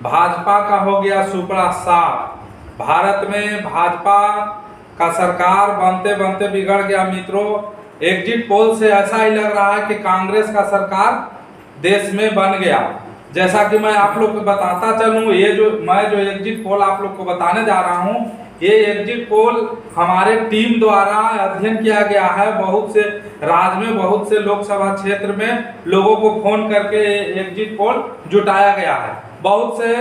भाजपा का हो गया सुपड़ा साफ। भारत में भाजपा का सरकार बनते बनते बिगड़ गया मित्रों। एग्जिट पोल से ऐसा ही लग रहा है कि कांग्रेस का सरकार देश में बन गया। जैसा कि मैं आप लोग को बताता चलूं, ये जो एग्जिट पोल आप लोग को बताने जा रहा हूं, ये एग्जिट पोल हमारे टीम द्वारा अध्ययन किया गया है। बहुत से राज्य में, बहुत से लोकसभा क्षेत्र में लोगों को फोन करके एग्जिट पोल जुटाया गया है। बहुत से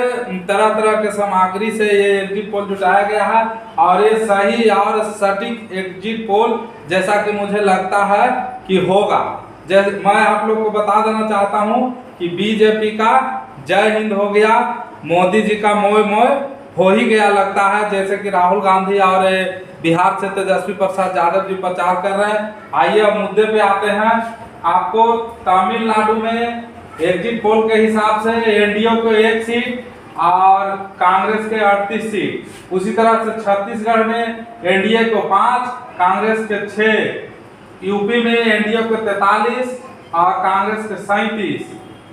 तरह तरह के सामग्री से ये एग्जिट पोल जुटाया गया है और ये सही और सटीक एग्जिट पोल जैसा कि मुझे लगता है कि होगा। जैसे मैं आप लोग को बता देना चाहता हूं कि बीजेपी का जय हिंद हो गया, मोदी जी का मोय मोय हो ही गया लगता है। जैसे कि राहुल गांधी और बिहार से तेजस्वी प्रसाद यादव जी प्रचार कर रहे हैं। आइए अब मुद्दे पे आते हैं। आपको तमिलनाडु में एग्जिट पोल के हिसाब से एनडीए को 1 सीट और कांग्रेस के 38 सीट, उसी तरह से छत्तीसगढ़ में एनडीए को 5, कांग्रेस के 6, यूपी में एनडीए को 43 और कांग्रेस के 37,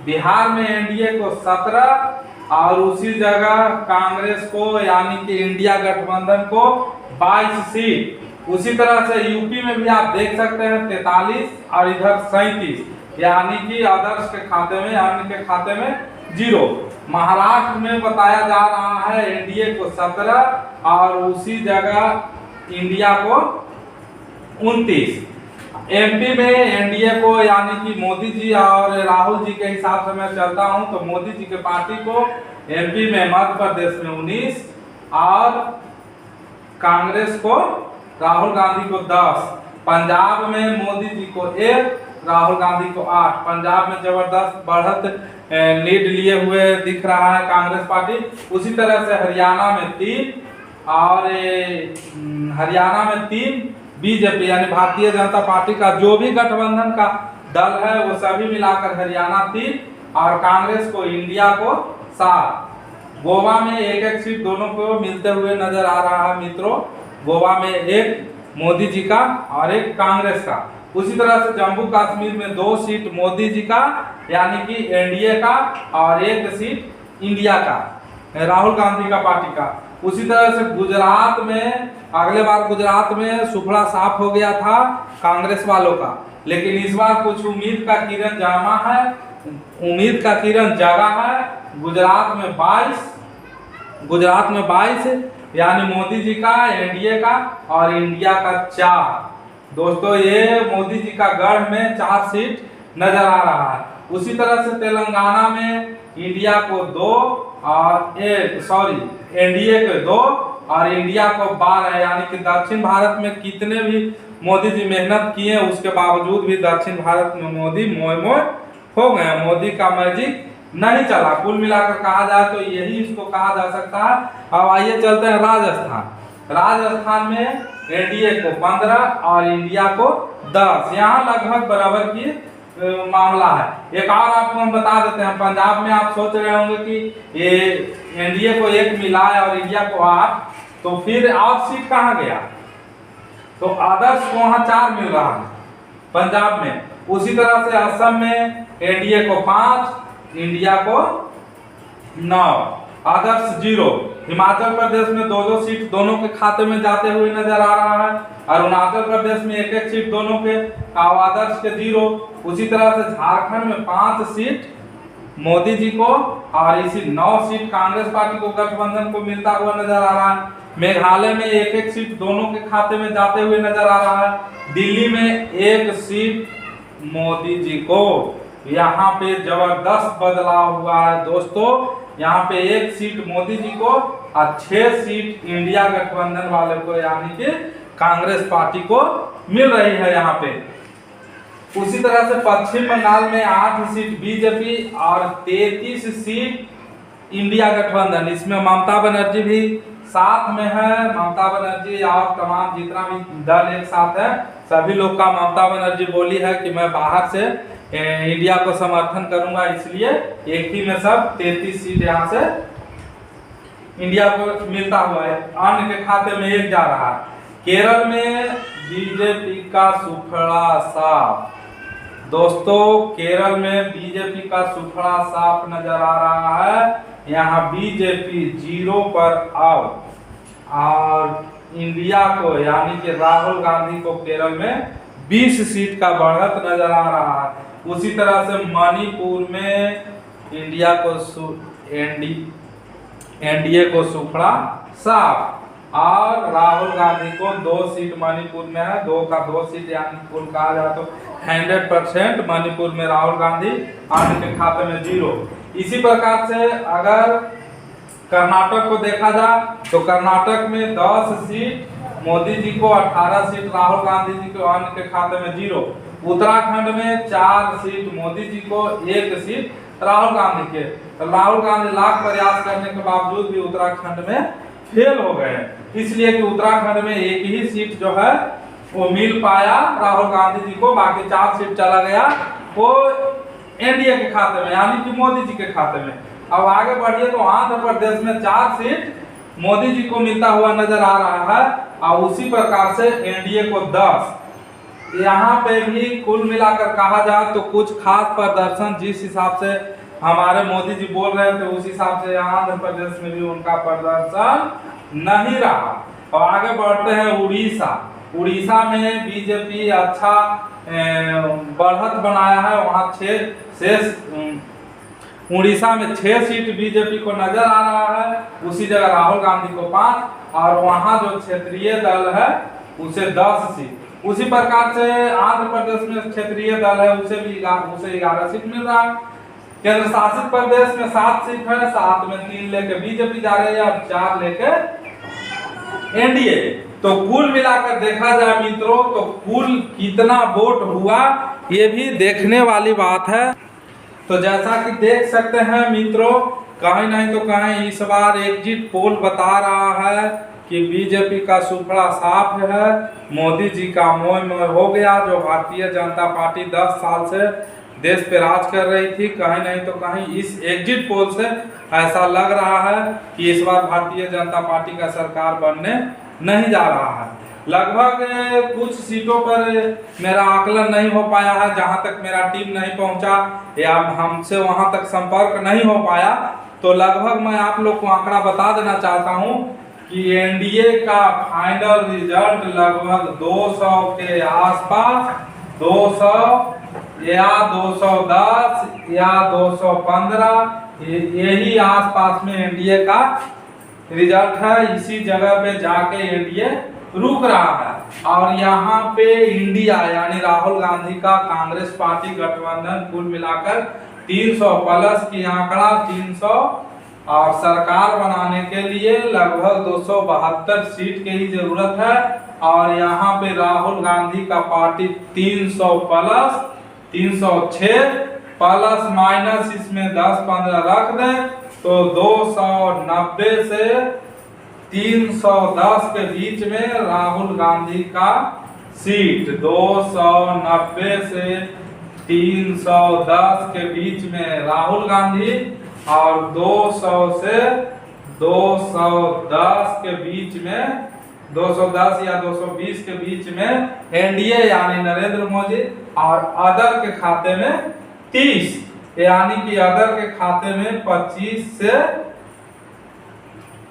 बिहार में एनडीए को 17 और उसी जगह कांग्रेस को यानी कि इंडिया गठबंधन को 22 सीट। उसी तरह से यूपी में भी आप देख सकते हैं 43 और इधर 37, यानी कि आदर्श के खाते में, अन्य के खाते में 0। महाराष्ट्र में बताया जा रहा है एनडीए को 17 और उसी जगह इंडिया को 29। एमपी में एनडीए को यानी कि मोदी जी और राहुल जी के हिसाब से मैं चलता हूं तो मोदी जी के पार्टी को एमपी में, मध्य प्रदेश में 19 और कांग्रेस को राहुल गांधी को 10। पंजाब में मोदी जी को 1, राहुल गांधी को 8। पंजाब में जबरदस्त बढ़त लीड लिए हुए दिख रहा है कांग्रेस पार्टी। उसी तरह से हरियाणा में 3 और हरियाणा में 3 बीजेपी यानी भारतीय जनता पार्टी का जो भी गठबंधन का दल है वो सभी मिलाकर हरियाणा 3 और कांग्रेस को, इंडिया को 7। गोवा में 1-1 सीट दोनों को मिलते हुए नजर आ रहा है मित्रों। गोवा में 1 मोदी जी का और 1 कांग्रेस का। उसी तरह से जम्मू कश्मीर में 2 सीट मोदी जी का यानी कि एनडीए का और 1 सीट इंडिया का, राहुल गांधी का पार्टी का। उसी तरह से गुजरात में, अगले बार गुजरात में सुफड़ा साफ हो गया था कांग्रेस वालों का, लेकिन इस बार कुछ उम्मीद का किरण जमा है, उम्मीद का किरण जगा है। गुजरात में 22 यानी मोदी जी का, एनडीए का और इंडिया का 4। दोस्तों ये मोदी जी का गढ़ में 4 सीट नजर आ रहा है। उसी तरह से तेलंगाना में इंडिया को 2 और एनडीए को 2 और इंडिया को 12 है। यानी कि दक्षिण भारत में कितने भी मोदी जी मेहनत किए उसके बावजूद भी दक्षिण भारत में मोदी मोय मोय हो गए। मोदी का मैजिक नहीं चला। कुल मिलाकर कहा जाए तो यही इसको कहा जा सकता है। अब आइए चलते हैं राजस्थान। राजस्थान में एनडीए को 15 और इंडिया को 10। यहाँ लगभग बराबर की मामला है। एक और आपको हम बता देते हैं, पंजाब में आप सोच रहे होंगे कि ये एनडीए को 1 मिला है और इंडिया को 8, तो फिर और सीट कहाँ गया? तो आदर्श को वहां 4 मिल रहा है पंजाब में। उसी तरह से असम में एनडीए को 5, इंडिया को 9, आदर्श 0। हिमाचल प्रदेश में 2-2 सीट दोनों के खाते में जाते हुए नजर आ रहा है। अरुणाचल प्रदेश में 1-1 सीट दोनों के, आदर्श के 0। उसी तरह से झारखंड में 5 सीट मोदी जी को और इसी 9 सीट कांग्रेस पार्टी को, गठबंधन को मिलता हुआ नजर आ रहा है। मेघालय में 1-1 सीट दोनों के खाते में जाते हुए नजर आ रहा है। दिल्ली में 1 सीट मोदी जी को। यहाँ पे जबरदस्त बदलाव हुआ है दोस्तों। यहाँ पे 1 सीट मोदी जी को और 6 सीट इंडिया गठबंधन वाले को यानी कि कांग्रेस पार्टी को मिल रही है यहाँ पे। उसी तरह से पश्चिम बंगाल में 8 सीट बीजेपी और 33 सीट इंडिया गठबंधन। इसमें ममता बनर्जी भी साथ में है। ममता बनर्जी और तमाम जितना भी दल एक साथ है, सभी लोग का ममता बनर्जी बोली है कि मैं बाहर से इंडिया को समर्थन करूंगा, इसलिए एक ही में सब 33 सीट यहाँ से इंडिया को मिलता हुआ है। अन्य के खाते में 1 जा रहा है। केरल में बीजेपी का सुफड़ा साफ। दोस्तों केरल में बीजेपी का सुफड़ा साफ नजर आ रहा है। यहाँ बीजेपी 0 पर आउट, और इंडिया को यानी कि राहुल गांधी को केरल में 20 सीट का बढ़त नजर आ रहा है। उसी तरह से मणिपुर में इंडिया को एनडीए को सूखड़ा साफ, और राहुल गांधी को 2 सीट मणिपुर में है, 2 का 2 सीट, यानी कुल कहा जाए तो 100% मणिपुर में राहुल गांधी और उनके खाते में 0। इसी प्रकार से अगर कर्नाटक को देखा जाए तो कर्नाटक में 10 सीट मोदी जी को, 18 सीट राहुल गांधी जी को, अन्य के खाते में 0। उत्तराखंड में 4 सीट मोदी जी को, 1 सीट राहुल गांधी के। तो राहुल गांधी लाख प्रयास करने के बावजूद भी उत्तराखंड में फेल हो गए, इसलिए कि उत्तराखंड में 1 ही सीट जो है वो मिल पाया राहुल गांधी जी को, बाकी 4 सीट चला गया वो एनडीए के खाते में, यानी कि मोदी जी के खाते में। अब आगे बढ़िए तो आंध्र प्रदेश में 4 सीट मोदी जी को मिलता हुआ नजर आ रहा है, और उसी प्रकार से एनडीए को 10। यहाँ पे भी कुल मिलाकर कहा जाए तो कुछ खास प्रदर्शन जिस हिसाब से हमारे मोदी जी बोल रहे थे उस हिसाब से आंध्र प्रदेश में भी उनका प्रदर्शन नहीं रहा। और आगे बढ़ते हैं उड़ीसा में बीजेपी अच्छा बढ़त बनाया है, वहाँ 6 उड़ीसा में 6 सीट बीजेपी को नजर आ रहा है, उसी जगह राहुल गांधी को 5, और वहाँ जो क्षेत्रीय दल है उसे 10 सीट। उसी प्रकार से आंध्र प्रदेश में क्षेत्रीय दल है उसे 11 सीट मिल रहा है। केंद्र शासित प्रदेश में 7 सीट है, 7 में 3 लेके बीजेपी जा रही है और 4 लेके एनडीए। तो कुल मिलाकर देखा जाए मित्रों तो कुल कितना वोट हुआ ये भी देखने वाली बात है। तो जैसा कि देख सकते हैं मित्रों, कहीं नहीं तो कहीं इस बार एग्जिट पोल बता रहा है कि बीजेपी का सूखड़ा साफ है, मोदी जी का मोह मोह हो गया। जो भारतीय जनता पार्टी 10 साल से देश पे राज कर रही थी, कहीं नहीं तो कहीं इस एग्जिट पोल से ऐसा लग रहा है कि इस बार भारतीय जनता पार्टी का सरकार बनने नहीं जा रहा है। लगभग कुछ सीटों पर मेरा आकलन नहीं हो पाया है, जहां तक मेरा टीम नहीं पहुंचा या हमसे वहां तक संपर्क नहीं हो पाया, तो लगभग मैं आप लोग को आंकड़ा बता देना चाहता हूं कि एनडीए का फाइनल रिजल्ट लगभग 200 के आसपास, 200 या 210 या 215 यही आसपास में एनडीए का रिजल्ट है। इसी जगह पे जाके एनडीए रुक रहा है। और यहाँ पे इंडिया यानी राहुल गांधी का कांग्रेस पार्टी गठबंधन कुल मिलाकर 300 प्लस की आंकड़ा 300, और सरकार बनाने के लिए लगभग 272 सीट की ही जरूरत है। और यहाँ पे राहुल गांधी का पार्टी 300 प्लस 306 प्लस माइनस इसमें 10-15 रख दें तो 290 से 310 के बीच में राहुल गांधी का सीट, 290 से 310 के बीच में राहुल गांधी, और 200 से 210 के बीच में 210 या 220 के बीच में एनडीए यानी नरेंद्र मोदी, और अदर के खाते में 30, यानी कि अदर के खाते में 25 से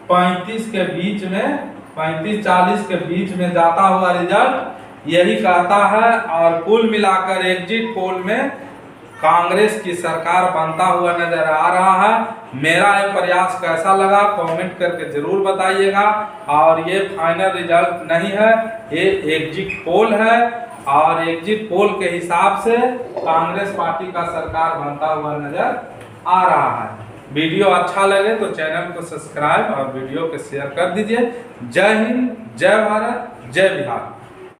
35 के बीच में, 35-40 के बीच में जाता हुआ रिजल्ट यही कहता है। और कुल मिलाकर एग्जिट पोल में कांग्रेस की सरकार बनता हुआ नजर आ रहा है। मेरा ये प्रयास कैसा लगा कमेंट करके जरूर बताइएगा। और ये फाइनल रिजल्ट नहीं है, ये एग्जिट पोल है, और एग्जिट पोल के हिसाब से कांग्रेस पार्टी का सरकार बनता हुआ नजर आ रहा है। वीडियो अच्छा लगे तो चैनल को सब्सक्राइब और वीडियो को शेयर कर दीजिए। जय हिंद, जय भारत, जय बिहार।